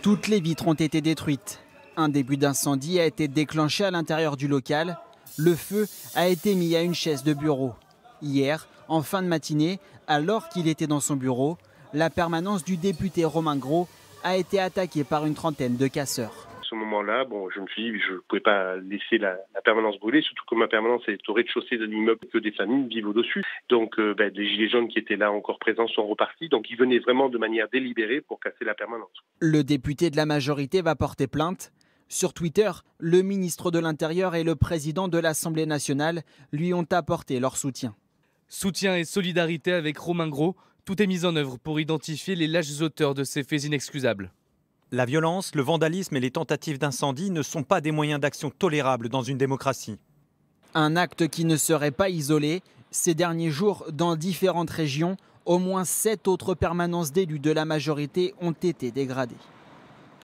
Toutes les vitres ont été détruites. Un début d'incendie a été déclenché à l'intérieur du local. Le feu a été mis à une chaise de bureau. Hier, en fin de matinée, alors qu'il était dans son bureau, la permanence du député Romain Grau a été attaquée par une trentaine de casseurs. À ce moment-là, je me suis dit que je ne pouvais pas laisser la permanence brûler, surtout que ma permanence est au rez-de-chaussée d'un immeuble que des familles vivent au-dessus. Donc les gilets jaunes qui étaient là encore présents sont repartis. Donc ils venaient vraiment de manière délibérée pour casser la permanence. Le député de la majorité va porter plainte. Sur Twitter, le ministre de l'Intérieur et le président de l'Assemblée nationale lui ont apporté leur soutien. Soutien et solidarité avec Romain Grau. Tout est mis en œuvre pour identifier les lâches auteurs de ces faits inexcusables. La violence, le vandalisme et les tentatives d'incendie ne sont pas des moyens d'action tolérables dans une démocratie. Un acte qui ne serait pas isolé. Ces derniers jours, dans différentes régions, au moins 7 autres permanences d'élus de la majorité ont été dégradées.